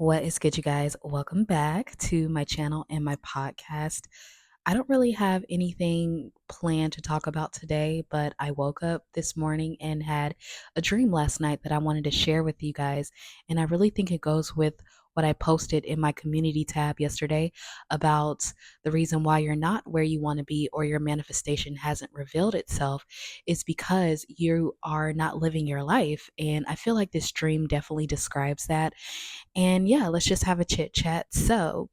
What is good, you guys? Welcome back to my channel and my podcast. I don't really have anything planned to talk about today, but I woke up this morning and had a dream last night that I wanted to share with you guys. And I really think it goes with what I posted in my community tab yesterday about the reason why you're not where you want to be or your manifestation hasn't revealed itself is because you are not living your life. And I feel like this dream definitely describes that. And yeah, let's just have a chit chat. So,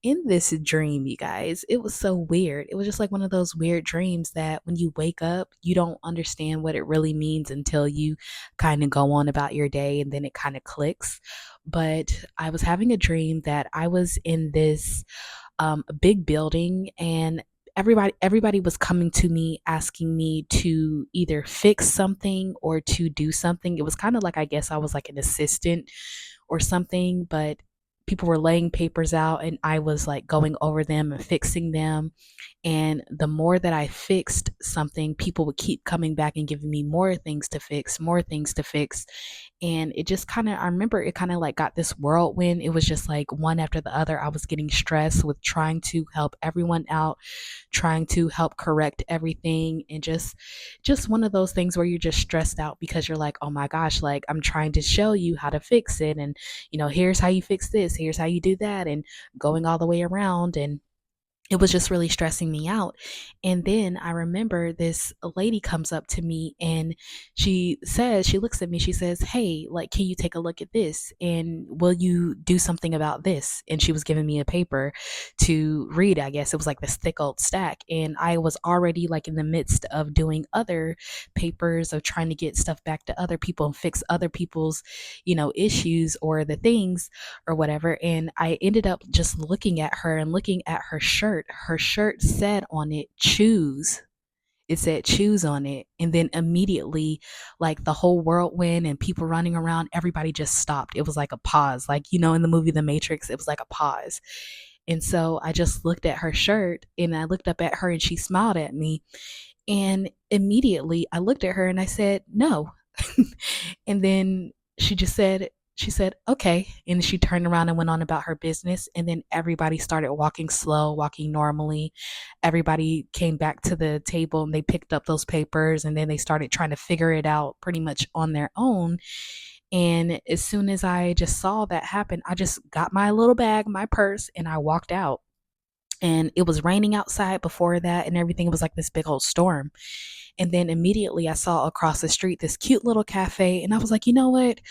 in this dream, you guys, it was so weird. It was just like one of those weird dreams that when you wake up, you don't understand what it really means until you kind of go on about your day and then it kind of clicks. But I was having a dream that I was in this big building and everybody was coming to me asking me to either fix something or to do something. It was kind of like, I guess I was like an assistant or something, but people were laying papers out and I was like going over them and fixing them. And the more that I fixed something, people would keep coming back and giving me more things to fix, more things to fix. And it just kind of, I remember it kind of like got this whirlwind. It was just like one after the other. I was getting stressed with trying to help everyone out, trying to help correct everything. And just one of those things where you're just stressed out because you're like, oh my gosh, like I'm trying to show you how to fix it. And, here's how you fix this, here's how you do that, and going all the way around. And it was just really stressing me out. And then I remember this lady comes up to me and she looks at me, she says, hey, like, can you take a look at this? And will you do something about this? And she was giving me a paper to read, I guess. It was like this thick old stack. And I was already like in the midst of doing other papers of trying to get stuff back to other people and fix other people's, issues or the things or whatever. And I ended up just looking at her and looking at her shirt. Her shirt said on it, choose. It said choose on it. And then immediately, like the whole whirlwind and people running around, everybody just stopped. It was like a pause. Like, in the movie The Matrix, it was like a pause. And so I just looked at her shirt and I looked up at her and she smiled at me. And immediately I looked at her and I said, no. And then she said, okay. And she turned around and went on about her business. And then everybody started walking slow, walking normally. Everybody came back to the table and they picked up those papers and then they started trying to figure it out pretty much on their own. And as soon as I just saw that happen, I just got my little bag, my purse, and I walked out. And it was raining outside before that and everything. It was like this big old storm. And then immediately I saw across the street this cute little cafe. And I was like, you know what?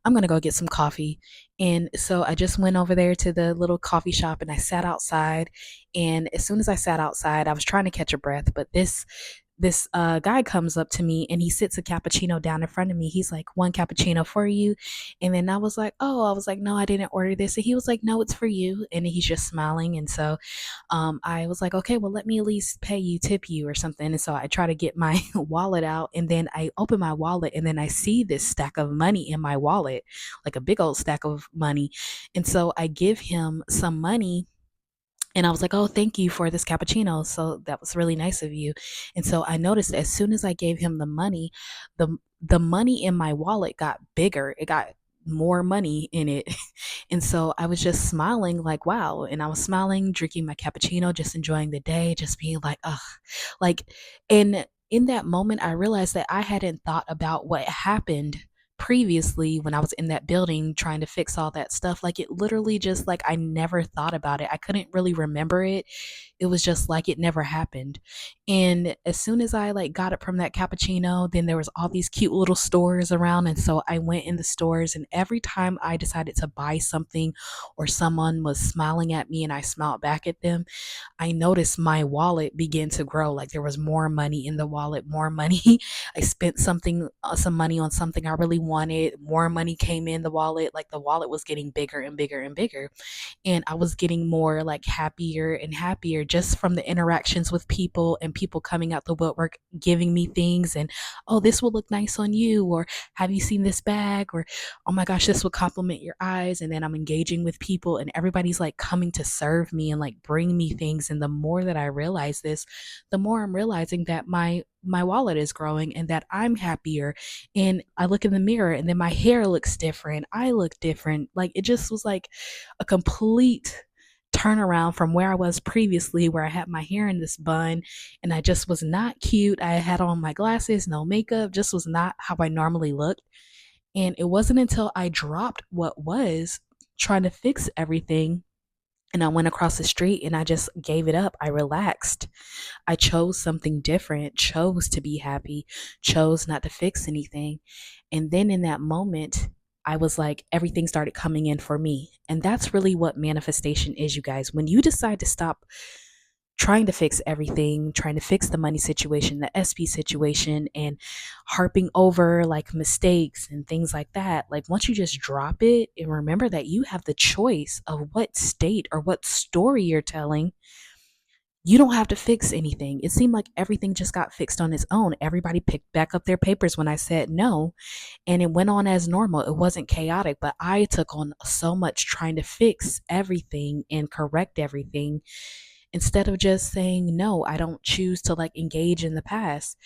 I'm going to go get some coffee. And so I just went over there to the little coffee shop and I sat outside. And as soon as I sat outside, I was trying to catch a breath, but this guy comes up to me and he sits a cappuccino down in front of me. He's like, one cappuccino for you. And then I was like, oh, I was like, no, I didn't order this. And he was like, no, it's for you. And he's just smiling. And so I was like, okay, well, let me at least pay you, tip you or something. And so I try to get my wallet out and then I open my wallet and then I see this stack of money in my wallet, like a big old stack of money. And so I give him some money and I was like, oh, thank you for this cappuccino. So that was really nice of you. And so I noticed that as soon as I gave him the money in my wallet got bigger. It got more money in it. And so I was just smiling like, wow. And I was smiling, drinking my cappuccino, just enjoying the day, just being like, ugh. Like, and in that moment, I realized that I hadn't thought about what happened previously when I was in that building trying to fix all that stuff. Like it literally just like I never thought about it. I couldn't really remember it. It was just like it never happened. And as soon as I like got it from that cappuccino, then there was all these cute little stores around. And so I went in the stores and every time I decided to buy something or someone was smiling at me and I smiled back at them, I noticed my wallet begin to grow. Like there was more money in the wallet, more money. I spent some money on something I really wanted. More money came in the wallet. Like the wallet was getting bigger and bigger and bigger. And I was getting more like happier and happier just from the interactions with people and people coming out the woodwork, giving me things and, oh, this will look nice on you. Or have you seen this bag? Or, oh my gosh, this will compliment your eyes. And then I'm engaging with people and everybody's like coming to serve me and like bring me things. And the more that I realize this, the more I'm realizing that my my wallet is growing and that I'm happier. And I look in the mirror and then my hair looks different. I look different. Like it just was like a complete turnaround from where I was previously, where I had my hair in this bun and I just was not cute. I had on my glasses, no makeup, just was not how I normally looked. And it wasn't until I dropped what was trying to fix everything and I went across the street and I just gave it up. I relaxed. I chose something different, chose to be happy, chose not to fix anything. And then in that moment, I was like, everything started coming in for me. And that's really what manifestation is, you guys. When you decide to stop trying to fix everything, trying to fix the money situation, the SP situation, and harping over like mistakes and things like that. Like once you just drop it and remember that you have the choice of what state or what story you're telling, you don't have to fix anything. It seemed like everything just got fixed on its own. Everybody picked back up their papers when I said no, and it went on as normal. It wasn't chaotic, but I took on so much trying to fix everything and correct everything instead of just saying no. I don't choose to like engage in the past.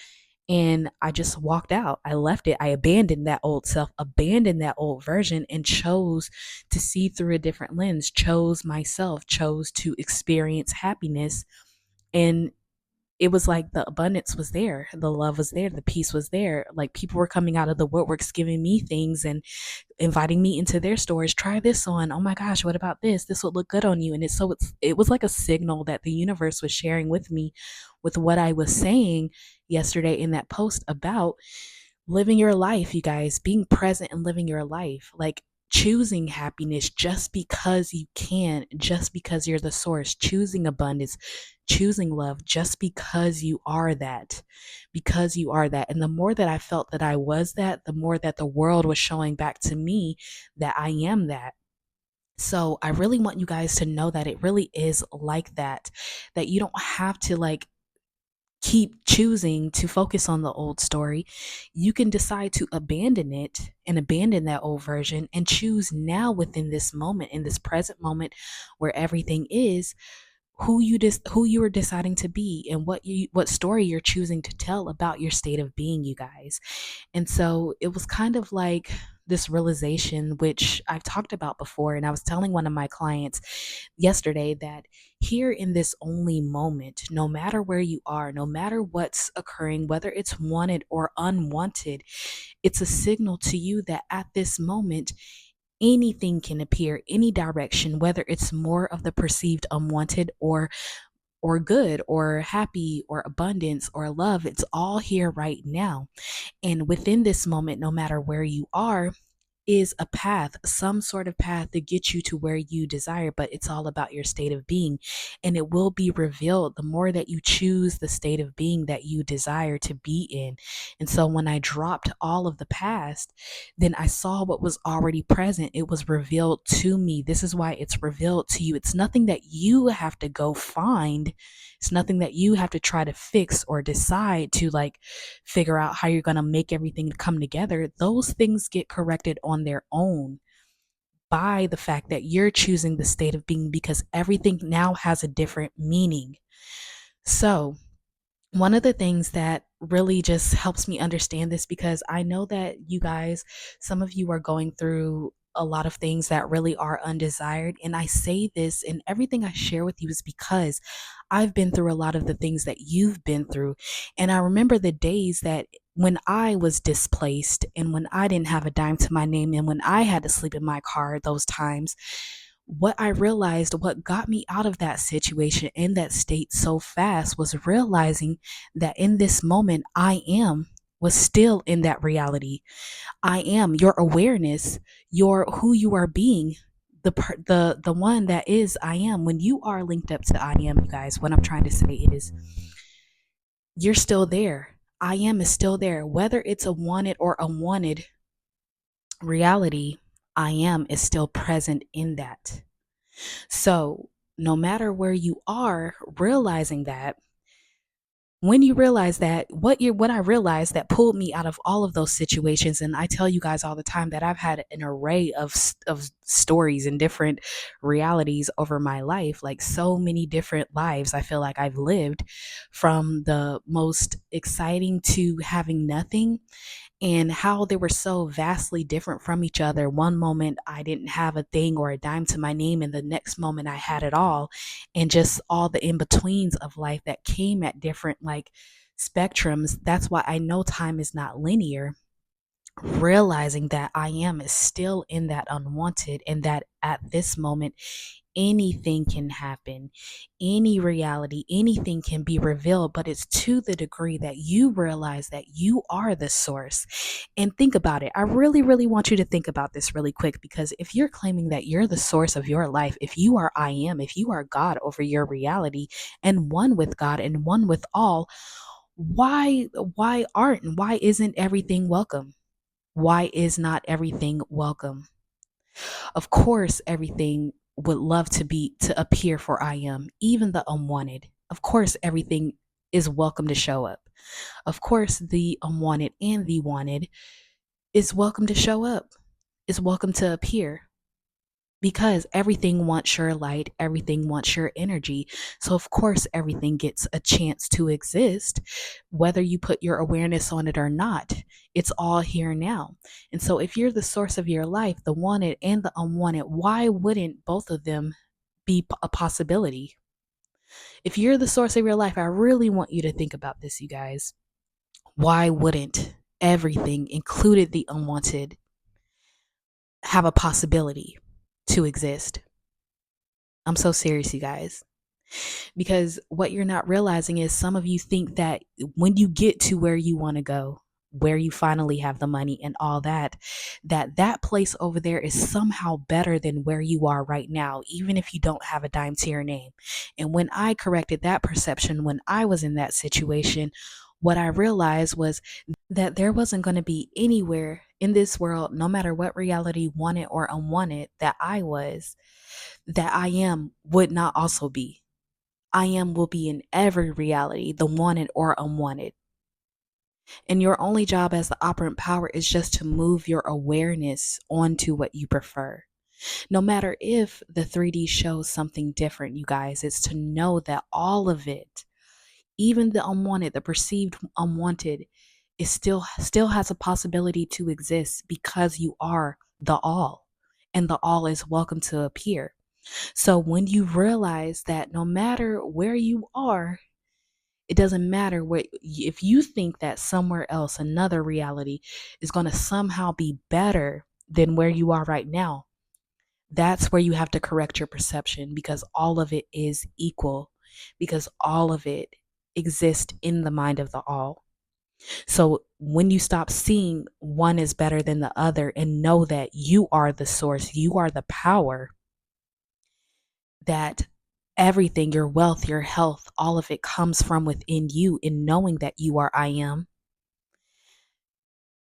And I just walked out. I left it. I abandoned that old self, abandoned that old version, and chose to see through a different lens, chose myself, chose to experience happiness. And it was like the abundance was there, the love was there, the peace was there. Like people were coming out of the woodworks giving me things and inviting me into their stores. Try this on. Oh my gosh, what about this? This would look good on you. And it was like a signal that the universe was sharing with me with what I was saying yesterday in that post about living your life, you guys, being present and living your life. Like choosing happiness just because you can, just because you're the source, choosing abundance, choosing love just because you are that, because you are that. And the more that I felt that I was that, the more that the world was showing back to me that I am that. So I really want you guys to know that it really is like that, that you don't have to like keep choosing to focus on the old story. You can decide to abandon it and abandon that old version and choose now within this moment, in this present moment where everything is, who you are deciding to be and what story you're choosing to tell about your state of being, you guys. And so it was kind of like this realization, which I've talked about before. And I was telling one of my clients yesterday that here in this only moment, no matter where you are, no matter what's occurring, whether it's wanted or unwanted, it's a signal to you that at this moment, anything can appear, any direction, whether it's more of the perceived unwanted or good or happy or abundance or love. It's all here right now. And within this moment, no matter where you are, is a path, some sort of path to get you to where you desire, but it's all about your state of being. And it will be revealed the more that you choose the state of being that you desire to be in. And so when I dropped all of the past, then I saw what was already present. It was revealed to me. This is why it's revealed to you. It's nothing that you have to go find. It's nothing that you have to try to fix or decide to like figure out how you're going to make everything come together. Those things get corrected on their own by the fact that you're choosing the state of being, because everything now has a different meaning. So, one of the things that really just helps me understand this, because I know that you guys, some of you are going through a lot of things that really are undesired. And I say this, and everything I share with you is because I've been through a lot of the things that you've been through. And I remember the days that when I was displaced and when I didn't have a dime to my name and when I had to sleep in my car, those times, what I realized, what got me out of that situation in that state so fast, was realizing that in this moment, I am was still in that reality. I am your awareness, your who you are being, the one that is I am. When you are linked up to I am, you guys, what I'm trying to say is you're still there. I am is still there. Whether it's a wanted or unwanted reality, I am is still present in that. So, no matter where you are, realizing that When you realize that, what I realized that pulled me out of all of those situations, and I tell you guys all the time that I've had an array of stories and different realities over my life, like so many different lives I feel like I've lived, from the most exciting to having nothing, and how they were so vastly different from each other. One moment I didn't have a thing or a dime to my name, and the next moment I had it all, and just all the in betweens of life that came at different like spectrums. That's why I know time is not linear. Realizing that I am is still in that unwanted, and that at this moment anything can happen, any reality, anything can be revealed, but it's to the degree that you realize that you are the source. And think about it. I really, really want you to think about this really quick, because if you're claiming that you're the source of your life, if you are I am, if you are God over your reality and one with God and one with all, why aren't and why isn't everything welcome? Why is not everything welcome? Of course, everything would love to appear for I am, even the unwanted. Of course, everything is welcome to show up. Of course, the unwanted and the wanted is welcome to show up, is welcome to appear, because everything wants your light, everything wants your energy. So, of course, everything gets a chance to exist, whether you put your awareness on it or not. It's all here now. And so, if you're the source of your life, the wanted and the unwanted, why wouldn't both of them be a possibility? If you're the source of your life, I really want you to think about this, you guys. Why wouldn't everything, included the unwanted, have a possibility to exist? I'm so serious, you guys. Because what you're not realizing is some of you think that when you get to where you want to go, where you finally have the money and all that, that place over there is somehow better than where you are right now, even if you don't have a dime to your name. And when I corrected that perception, when I was in that situation, what I realized was that there wasn't going to be anywhere in this world, no matter what reality, wanted or unwanted, that I am would not also be. I am will be in every reality, the wanted or unwanted. And your only job as the operant power is just to move your awareness onto what you prefer. No matter if the 3D shows something different, you guys, it's to know that all of it, even the unwanted, the perceived unwanted, is still has a possibility to exist, because you are the all, and the all is welcome to appear. So when you realize that no matter where you are, it doesn't matter what, if you think that somewhere else, another reality is going to somehow be better than where you are right now, that's where you have to correct your perception, because all of it is equal, because all of it exists in the mind of the all. So when you stop seeing one is better than the other and know that you are the source, you are the power, that everything, your wealth, your health, all of it comes from within you, in knowing that you are I am,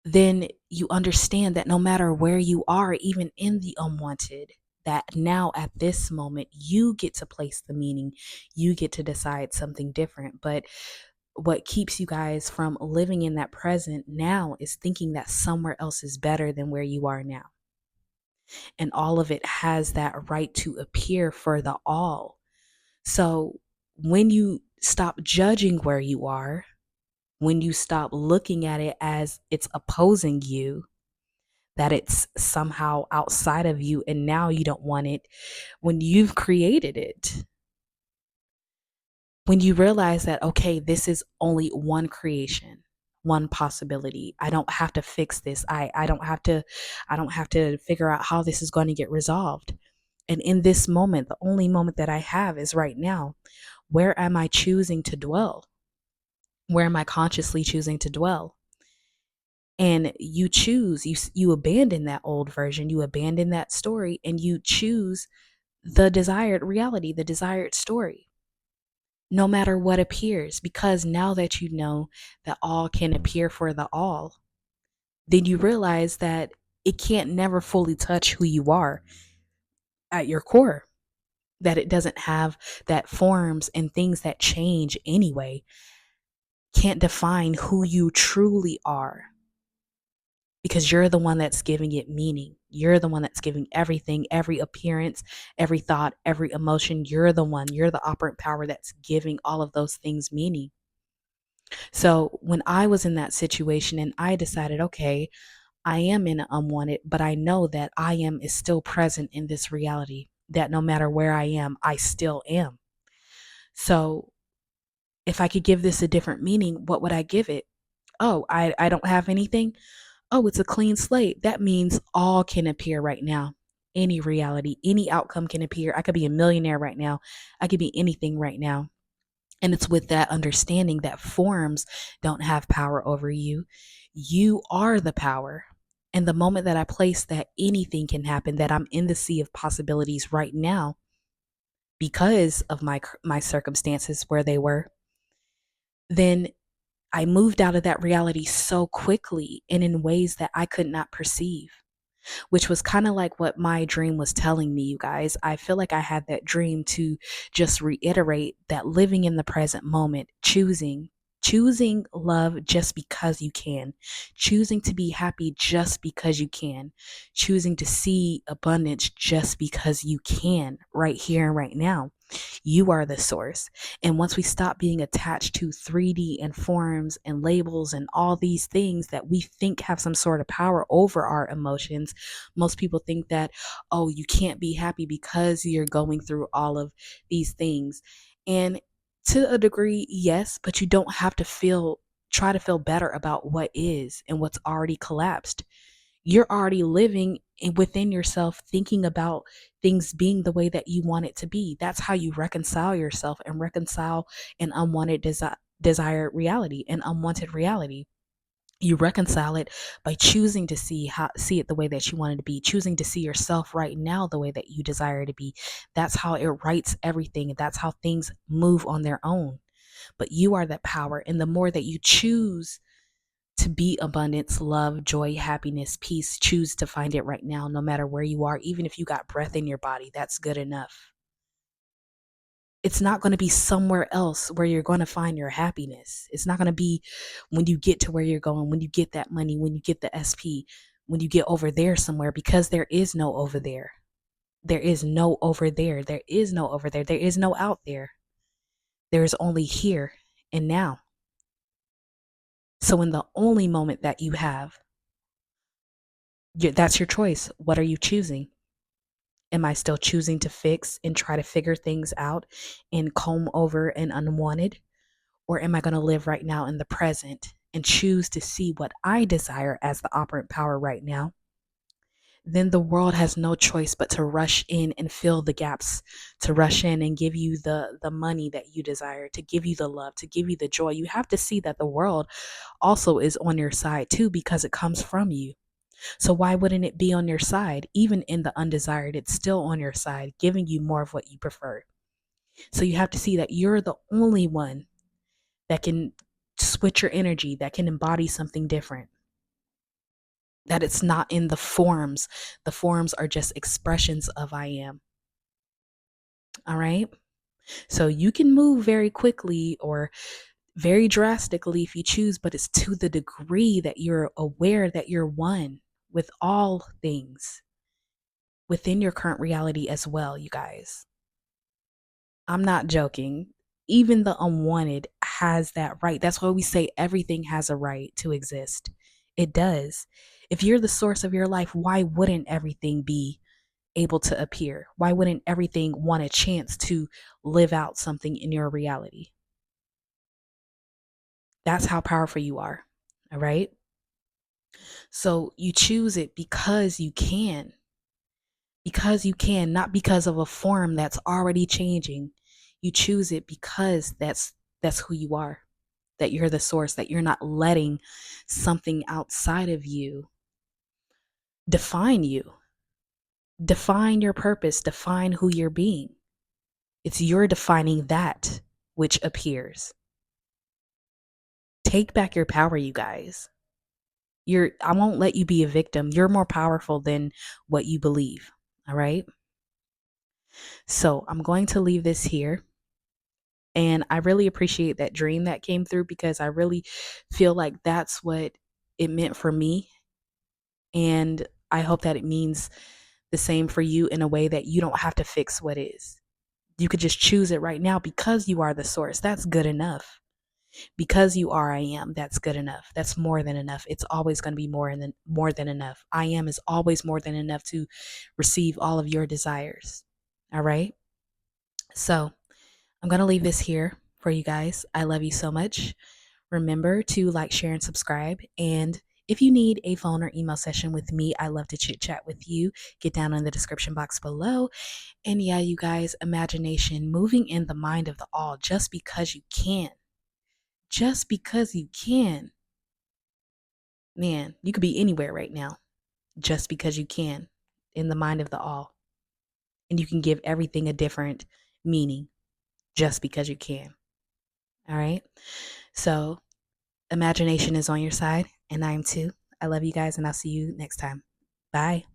then you understand that no matter where you are, even in the unwanted, that now at this moment, you get to place the meaning, you get to decide something different. But what keeps you guys from living in that present now is thinking that somewhere else is better than where you are now. And all of it has that right to appear for the all. So when you stop judging where you are, when you stop looking at it as it's opposing you, that it's somehow outside of you and now you don't want it, when you've created it, when you realize that, okay, this is only one creation, one possibility. I don't have to fix this. I don't have to figure out how this is going to get resolved. And in this moment, the only moment that I have is right now. Where am I choosing to dwell? Where am I consciously choosing to dwell? And you choose, you abandon that old version, you abandon that story, and you choose the desired reality, the desired story, no matter what appears. Because now that you know that all can appear for the all, then you realize that it can't never fully touch who you are at your core, that it doesn't have that forms and things that change anyway. can't define who you truly are, because you're the one that's giving it meaning. You're the one that's giving everything, every appearance, every thought, every emotion. You're the operant power that's giving all of those things meaning. So when I was in that situation and I decided, okay, I am in an unwanted, but I know that I am is still present in this reality, that no matter where I am, I still am. So if I could give this a different meaning, what would I give it? Oh, I don't have anything. Oh, it's a clean slate. That means all can appear right now. Any reality, any outcome can appear. I could be a millionaire right now. I could be anything right now. And it's with that understanding that forms don't have power over you. You are the power. And the moment that I place that anything can happen, that I'm in the sea of possibilities right now because of my circumstances where they were, then I moved out of that reality so quickly and in ways that I could not perceive, which was kind of like what my dream was telling me, you guys. I feel like I had that dream to just reiterate that living in the present moment, choosing love just because you can, choosing to be happy just because you can, choosing to see abundance just because you can, right here and right now. You are the source. And once we stop being attached to 3D and forms and labels and all these things that we think have some sort of power over our emotions, most people think that, oh, you can't be happy because you're going through all of these things. And to a degree, yes, but you don't have to try to feel better about what is and what's already collapsed. You're already living within yourself, thinking about things being the way that you want it to be. That's how you reconcile yourself and reconcile an unwanted desired reality, an unwanted reality. You reconcile it by choosing to see it the way that you want it to be, choosing to see yourself right now the way that you desire to be. That's how it writes everything. That's how things move on their own. But you are that power, and the more that you choose to be abundance, love, joy, happiness, peace, choose to find it right now, no matter where you are. Even if you got breath in your body, that's good enough. It's not going to be somewhere else where you're going to find your happiness. It's not going to be when you get to where you're going, when you get that money, when you get the SP, when you get over there somewhere, because there is no over there. There is no over there. There is no over there. There is no out there. There is only here and now. So, in the only moment that you have, that's your choice. What are you choosing? Am I still choosing to fix and try to figure things out and comb over an unwanted? Or am I going to live right now in the present and choose to see what I desire as the operant power right now? Then the world has no choice but to rush in and fill the gaps, to rush in and give you the money that you desire, to give you the love, to give you the joy. You have to see that the world also is on your side too, because it comes from you. So why wouldn't it be on your side? Even in the undesired, it's still on your side, giving you more of what you prefer. So you have to see that you're the only one that can switch your energy, that can embody something different. That it's not in the forms. The forms are just expressions of I am. All right. So you can move very quickly or very drastically if you choose, but it's to the degree that you're aware that you're one with all things within your current reality as well, you guys. I'm not joking. Even the unwanted has that right. That's why we say everything has a right to exist. It does. If you're the source of your life, why wouldn't everything be able to appear? Why wouldn't everything want a chance to live out something in your reality? That's how powerful you are. All right. So you choose it because you can, not because of a form that's already changing. You choose it because that's who you are, that you're the source, that you're not letting something outside of you define you, define your purpose, define who you're being. It's you're defining that which appears. Take back your power, you guys. I won't let you be a victim. You're more powerful than what you believe. All right. So I'm going to leave this here. And I really appreciate that dream that came through because I really feel like that's what it meant for me. And I hope that it means the same for you in a way that you don't have to fix what is. You could just choose it right now because you are the source. That's good enough. Because you are I am, that's good enough. That's more than enough. It's always going to be more than enough. I am is always more than enough to receive all of your desires. All right? So, I'm going to leave this here for you guys. I love you so much. Remember to like, share, and subscribe. And if you need a phone or email session with me, I love to chit chat with you. Get down in the description box below. And yeah, you guys, imagination, moving in the mind of the all just because you can. Just because you can. Man, you could be anywhere right now just because you can in the mind of the all. And you can give everything a different meaning just because you can. All right. So, imagination is on your side, and I am too. I love you guys, and I'll see you next time. Bye.